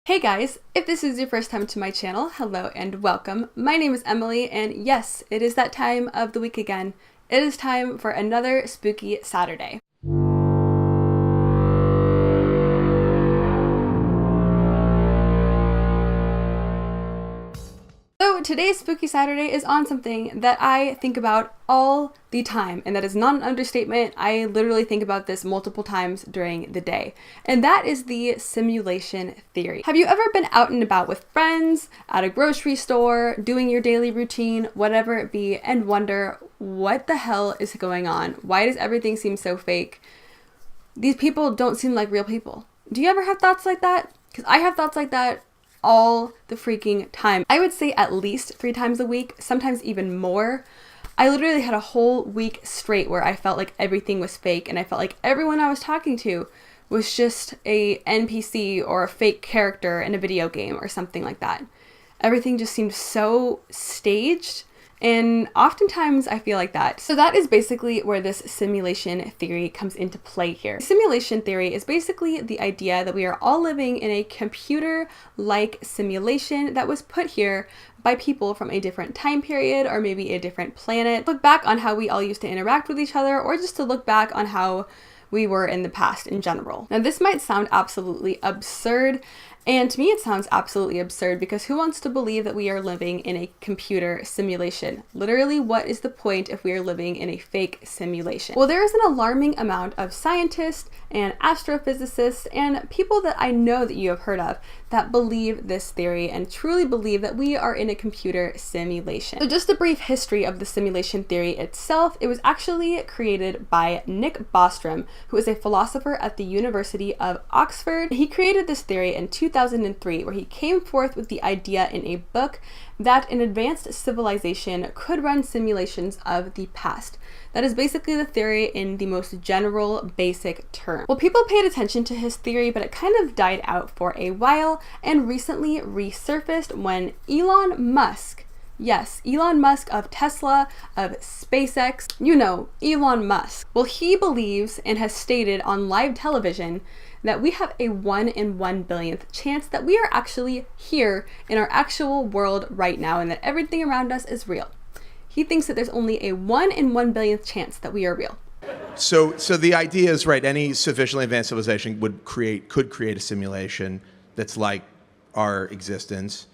Hey guys, if this is your first time to my channel, hello and welcome. My name is Emily and yes, it is that time of the week again. It is time for another spooky Saturday. So today's Spooky Saturday is on something that I think about all the time, and that is not an understatement. I literally think about this multiple times during the day, and that is the simulation theory. Have you ever been out and about with friends, at a grocery store, doing your daily routine, whatever it be, and wonder what the hell is going on? Why does everything seem so fake? These people don't seem like real people. Do you ever have thoughts like that? Because I have thoughts like that all the freaking time. I would say at least 3 times a week, sometimes even more. I literally had a whole week straight where I felt like everything was fake, and I felt like everyone I was talking to was just a NPC or a fake character in a video game or something like that. Everything just seemed so staged, and oftentimes I feel like that. So that is basically where this simulation theory comes into play here. Simulation theory is basically the idea that we are all living in a computer-like simulation that was put here by people from a different time period or maybe a different planet. Look back on how we all used to interact with each other, or just to look back on how we were in the past in general. Now this might sound absolutely absurd, and to me it sounds absolutely absurd because who wants to believe that we are living in a computer simulation? Literally, what is the point if we are living in a fake simulation? Well, there is an alarming amount of scientists and astrophysicists and people that I know that you have heard of that believe this theory and truly believe that we are in a computer simulation. So just a brief history of the simulation theory itself. It was actually created by Nick Bostrom, who is a philosopher at the University of Oxford. He created this theory in 2003, where he came forth with the idea in a book that an advanced civilization could run simulations of the past. That is basically the theory in the most general, basic term. Well, people paid attention to his theory, but it kind of died out for a while and recently resurfaced when Elon Musk, yes, Elon Musk of Tesla, of SpaceX, you know, Elon Musk. Well, he believes and has stated on live television that we have a 1 in 1 billionth chance that we are actually here in our actual world right now and that everything around us is real. He thinks that there's only a 1 in 1 billionth chance that we are real. So the idea is, right, any sufficiently advanced civilization could create a simulation that's like our existence,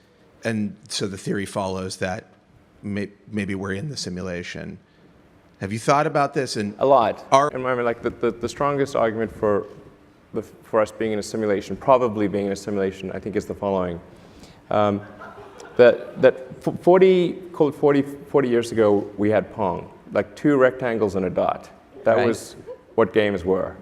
and so the theory follows that maybe we're in the simulation. Have you thought about this? And a lot. And I mean, like the strongest argument for us being in a simulation, probably being in a simulation, I think is the following. That 40 years ago, we had Pong, like 2 rectangles and a dot. That Right. was what games were.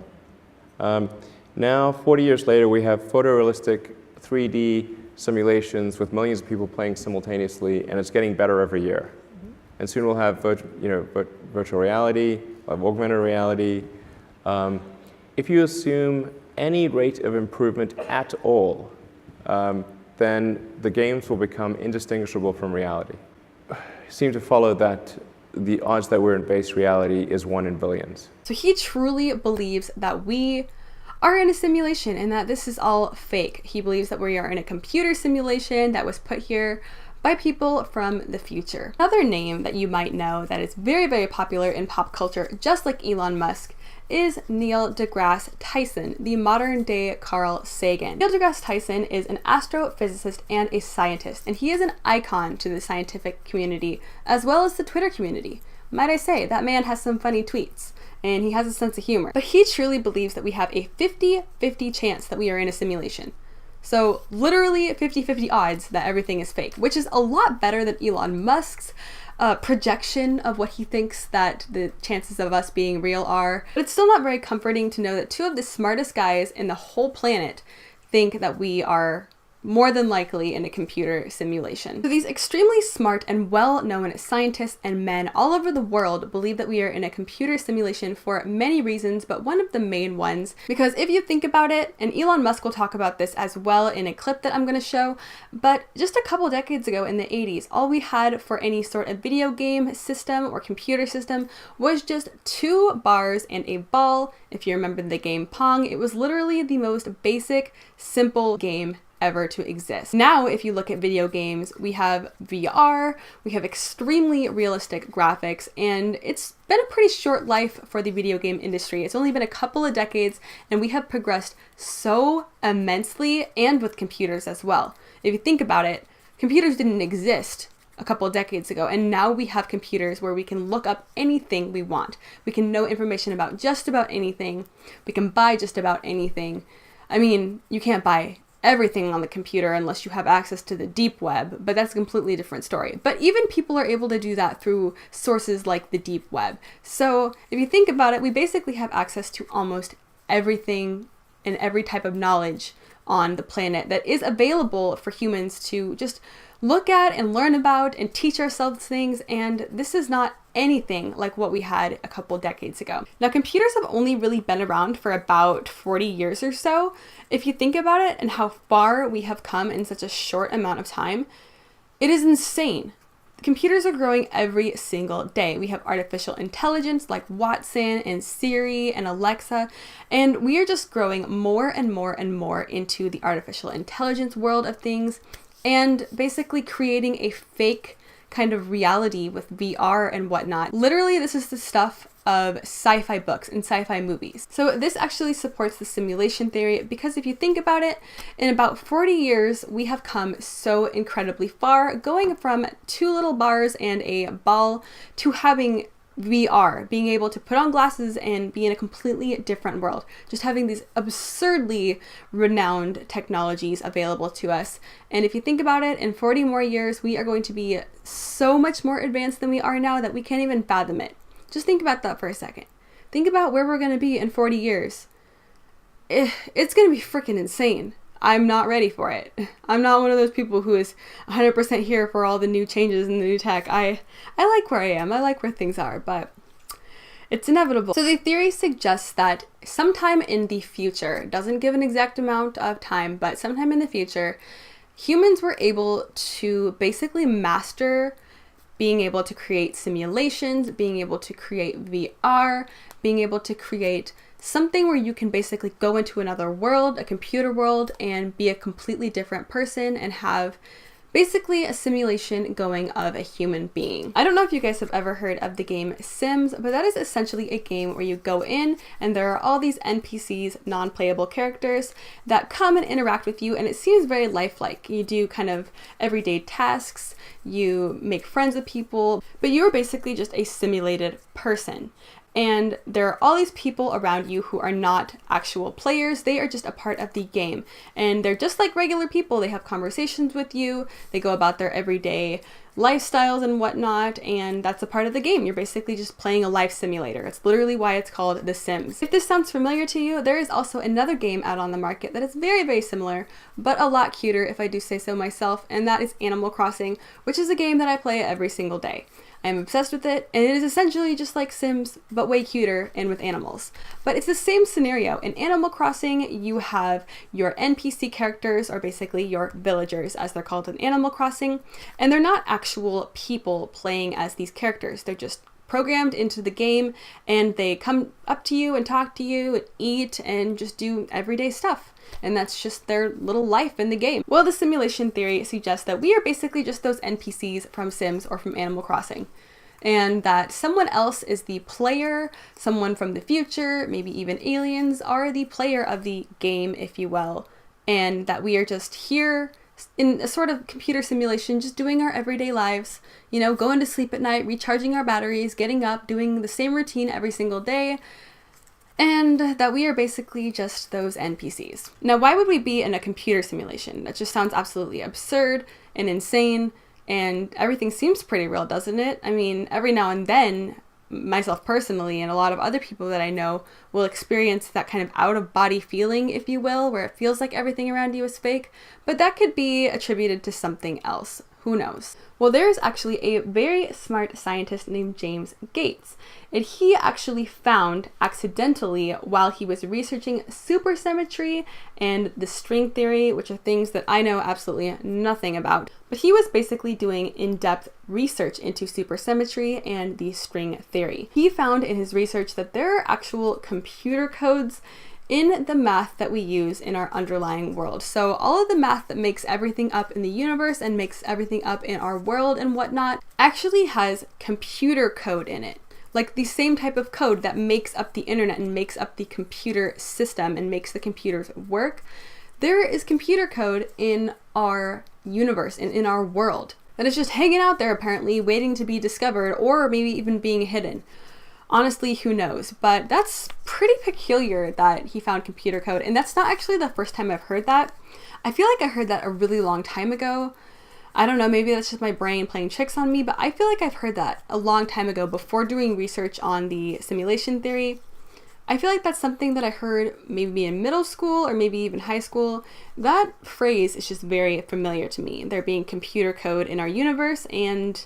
Now, 40 years later, we have photorealistic 3D simulations with millions of people playing simultaneously, and it's getting better every year. And soon we'll have virtual reality, we'll have augmented reality. If you assume any rate of improvement at all, then the games will become indistinguishable from reality. It seems to follow that the odds that we're in base reality is 1 in billions. So he truly believes that we are in a simulation and that this is all fake. He believes that we are in a computer simulation that was put here by people from the future. Another name that you might know that is very, very popular in pop culture, just like Elon Musk, is Neil deGrasse Tyson, the modern day Carl Sagan. Neil deGrasse Tyson is an astrophysicist and a scientist, and he is an icon to the scientific community as well as the Twitter community. Might I say, that man has some funny tweets and he has a sense of humor. But he truly believes that we have a 50-50 chance that we are in a simulation. So literally 50-50 odds that everything is fake, which is a lot better than Elon Musk's projection of what he thinks that the chances of us being real are. But it's still not very comforting to know that 2 of the smartest guys in the whole planet think that we are more than likely in a computer simulation. So these extremely smart and well-known scientists and men all over the world believe that we are in a computer simulation for many reasons, but one of the main ones, because if you think about it, and Elon Musk will talk about this as well in a clip that I'm going to show, but just a couple decades ago in the 80s, all we had for any sort of video game system or computer system was just 2 bars and a ball. If you remember the game Pong, it was literally the most basic, simple game ever to exist. Now, if you look at video games, we have VR, we have extremely realistic graphics, and it's been a pretty short life for the video game industry. It's only been a couple of decades, and we have progressed so immensely, and with computers as well. If you think about it, computers didn't exist a couple of decades ago, and now we have computers where we can look up anything we want. We can know information about just about anything. We can buy just about anything. I mean, you can't buy everything on the computer unless you have access to the deep web, but that's a completely different story. But even people are able to do that through sources like the deep web. So if you think about it, we basically have access to almost everything and every type of knowledge on the planet that is available for humans to just look at and learn about and teach ourselves things, and this is not anything like what we had a couple decades ago. Now, computers have only really been around for about 40 years or so. If you think about it and how far we have come in such a short amount of time, it is insane. Computers are growing every single day. We have artificial intelligence like Watson and Siri and Alexa, and we are just growing more and more and more into the artificial intelligence world of things, and basically creating a fake kind of reality with VR and whatnot. Literally, this is the stuff of sci-fi books and sci-fi movies. So this actually supports the simulation theory, because if you think about it, in about 40 years, we have come so incredibly far, going from 2 little bars and a ball to having VR, being able to put on glasses and be in a completely different world, just having these absurdly renowned technologies available to us. And if you think about it, in 40 more years, we are going to be so much more advanced than we are now that we can't even fathom it. Just think about that for a second. Think about where we're going to be in 40 years. It's going to be freaking insane. I'm not ready for it. I'm not one of those people who is 100% here for all the new changes and the new tech. I like where I am. I like where things are, but it's inevitable. So the theory suggests that sometime in the future, doesn't give an exact amount of time, but sometime in the future, humans were able to basically master being able to create simulations, being able to create VR, being able to create something where you can basically go into another world, a computer world, and be a completely different person and have basically a simulation going of a human being. I don't know if you guys have ever heard of the game Sims, but that is essentially a game where you go in and there are all these NPCs, non-playable characters, that come and interact with you, and it seems very lifelike. You do kind of everyday tasks, you make friends with people, but you're basically just a simulated person. And there are all these people around you who are not actual players. They are just a part of the game. And they're just like regular people. They have conversations with you. They go about their everyday lifestyles and whatnot. And that's a part of the game. You're basically just playing a life simulator. It's literally why it's called The Sims. If this sounds familiar to you, there is also another game out on the market that is very, very similar, but a lot cuter if I do say so myself. And that is Animal Crossing, which is a game that I play every single day. I'm obsessed with it, and it is essentially just like Sims, but way cuter and with animals. But it's the same scenario. In Animal Crossing, you have your NPC characters, or basically your villagers, as they're called in Animal Crossing, and they're not actual people playing as these characters. They're just programmed into the game, and they come up to you and talk to you and eat and just do everyday stuff. And that's just their little life in the game. Well, the simulation theory suggests that we are basically just those NPCs from Sims or from Animal Crossing, and that someone else is the player, someone from the future, maybe even aliens are the player of the game, if you will, and that we are just here in a sort of computer simulation, just doing our everyday lives, you know, going to sleep at night, recharging our batteries, getting up, doing the same routine every single day, and that we are basically just those NPCs. Now, why would we be in a computer simulation? That just sounds absolutely absurd and insane, and everything seems pretty real, doesn't it? I mean, every now and then, myself personally and a lot of other people that I know will experience that kind of out-of-body feeling, if you will, where it feels like everything around you is fake, but that could be attributed to something else. Who knows? Well, there's actually a very smart scientist named James Gates, and he actually found accidentally, while he was researching supersymmetry and the string theory, which are things that I know absolutely nothing about, but he was basically doing in-depth research into supersymmetry and the string theory. He found in his research that there are actual computer codes in the math that we use in our underlying world. So all of the math that makes everything up in the universe and makes everything up in our world and whatnot actually has computer code in it. Like the same type of code that makes up the internet and makes up the computer system and makes the computers work. There is computer code in our universe and in our world that is just hanging out there apparently, waiting to be discovered or maybe even being hidden. Honestly, who knows? But that's pretty peculiar that he found computer code. And that's not actually the first time I've heard that. I feel like I heard that a really long time ago. I don't know, maybe that's just my brain playing tricks on me, but I feel like I've heard that a long time ago before doing research on the simulation theory. I feel like that's something that I heard maybe in middle school or maybe even high school. That phrase is just very familiar to me. There being computer code in our universe and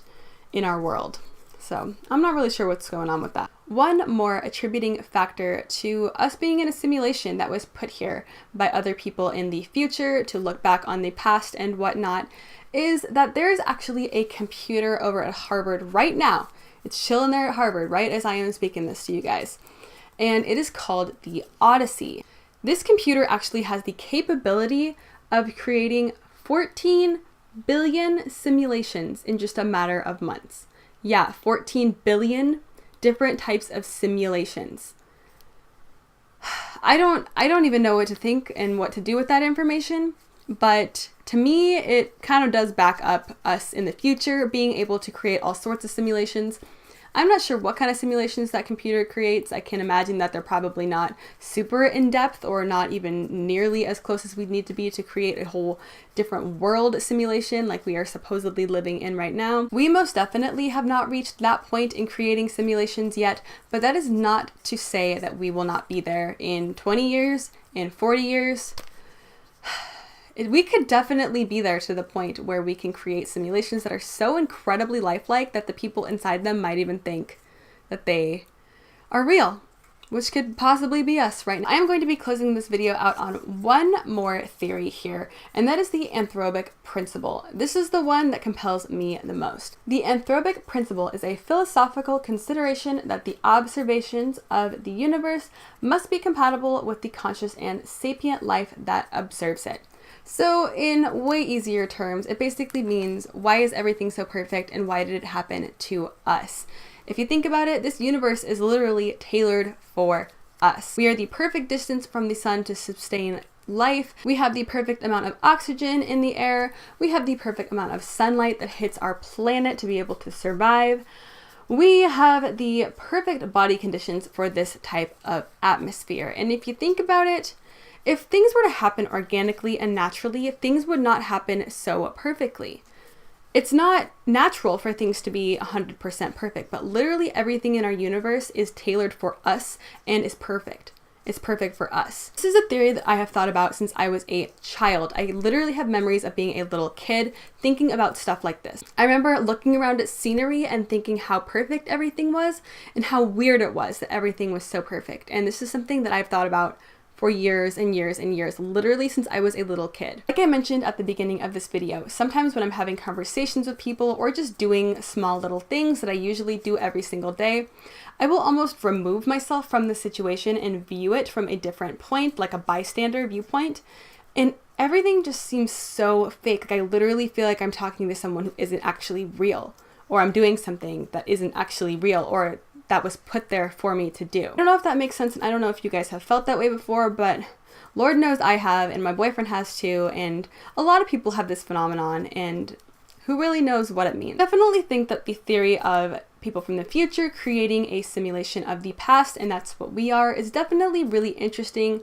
in our world. So I'm not really sure what's going on with that. One more attributing factor to us being in a simulation that was put here by other people in the future to look back on the past and whatnot is that there's actually a computer over at Harvard right now. It's chilling there at Harvard right as I am speaking this to you guys. And it is called the Odyssey. This computer actually has the capability of creating 14 billion simulations in just a matter of months. Yeah, 14 billion different types of simulations. I don't even know what to think and what to do with that information, but to me, it kind of does back up us in the future being able to create all sorts of simulations. I'm not sure what kind of simulations that computer creates. I can imagine that they're probably not super in-depth or not even nearly as close as we need to be to create a whole different world simulation like we are supposedly living in right now. We most definitely have not reached that point in creating simulations yet, but that is not to say that we will not be there in 20 years, in 40 years. We could definitely be there to the point where we can create simulations that are so incredibly lifelike that the people inside them might even think that they are real, which could possibly be us right now. I am going to be closing this video out on one more theory here, and that is the anthropic principle. This is the one that compels me the most. The anthropic principle is a philosophical consideration that the observations of the universe must be compatible with the conscious and sapient life that observes it. So in way easier terms, it basically means why is everything so perfect and why did it happen to us? If you think about it, this universe is literally tailored for us. We are the perfect distance from the sun to sustain life. We have the perfect amount of oxygen in the air. We have the perfect amount of sunlight that hits our planet to be able to survive. We have the perfect body conditions for this type of atmosphere. And if you think about it, if things were to happen organically and naturally, things would not happen so perfectly. It's not natural for things to be 100% perfect, but literally everything in our universe is tailored for us and is perfect. It's perfect for us. This is a theory that I have thought about since I was a child. I literally have memories of being a little kid thinking about stuff like this. I remember looking around at scenery and thinking how perfect everything was and how weird it was that everything was so perfect. And this is something that I've thought about for years and years and years, literally since I was a little kid. Like I mentioned at the beginning of this video, sometimes when I'm having conversations with people or just doing small little things that I usually do every single day, I will almost remove myself from the situation and view it from a different point, like a bystander viewpoint, and everything just seems so fake. Like I literally feel like I'm talking to someone who isn't actually real, or I'm doing something that isn't actually real, or that was put there for me to do. I don't know if that makes sense, and I don't know if you guys have felt that way before, but Lord knows I have, and my boyfriend has too, and a lot of people have this phenomenon, and who really knows what it means. I definitely think that the theory of people from the future creating a simulation of the past, and that's what we are, is definitely really interesting,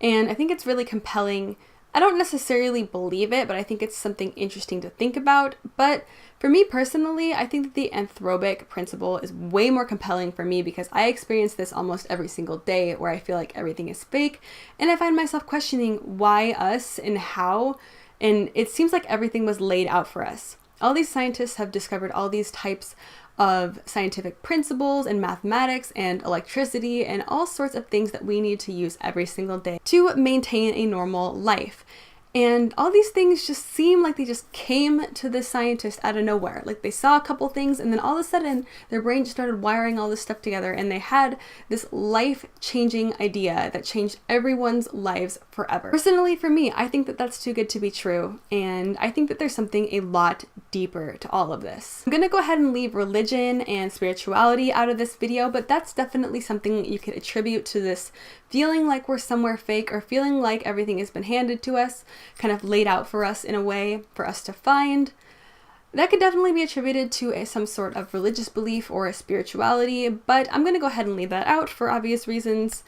and I think it's really compelling. I don't necessarily believe it, but I think it's something interesting to think about. But for me personally, I think that the anthropic principle is way more compelling for me because I experience this almost every single day where I feel like everything is fake and I find myself questioning why us and how, and it seems like everything was laid out for us. All these scientists have discovered all these types of scientific principles and mathematics and electricity and all sorts of things that we need to use every single day to maintain a normal life. And all these things just seem like they just came to this scientist out of nowhere. Like they saw a couple things and then all of a sudden their brain just started wiring all this stuff together and they had this life-changing idea that changed everyone's lives forever. Personally, for me, I think that that's too good to be true, and I think that there's something a lot deeper to all of this. I'm gonna go ahead and leave religion and spirituality out of this video, but that's definitely something you could attribute to this feeling like we're somewhere fake, or feeling like everything has been handed to us, kind of laid out for us in a way for us to find. That could definitely be attributed to some sort of religious belief or a spirituality, but I'm going to go ahead and leave that out for obvious reasons.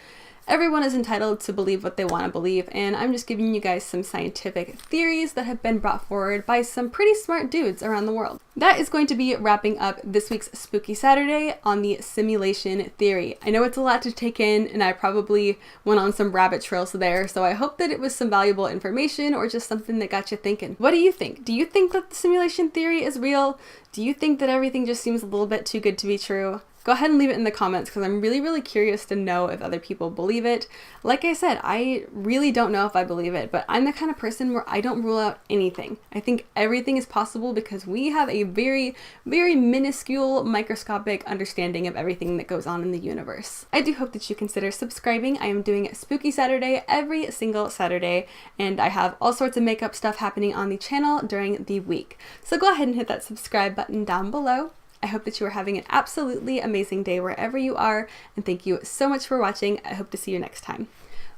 Everyone is entitled to believe what they want to believe, and I'm just giving you guys some scientific theories that have been brought forward by some pretty smart dudes around the world. That is going to be wrapping up this week's Spooky Saturday on the simulation theory. I know it's a lot to take in, and I probably went on some rabbit trails there, so I hope that it was some valuable information or just something that got you thinking. What do you think? Do you think that the simulation theory is real? Do you think that everything just seems a little bit too good to be true? Go ahead and leave it in the comments because I'm really curious to know if other people believe it. Like I said, I really don't know if I believe it, but I'm the kind of person where I don't rule out anything. I think everything is possible because we have a very minuscule, microscopic understanding of everything that goes on in the universe. I do hope that you consider subscribing. I am doing Spooky Saturday every single Saturday, and I have all sorts of makeup stuff happening on the channel during the week. So go ahead and hit that subscribe button down below. I hope that you are having an absolutely amazing day wherever you are, and thank you so much for watching. I hope to see you next time.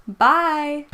Bye!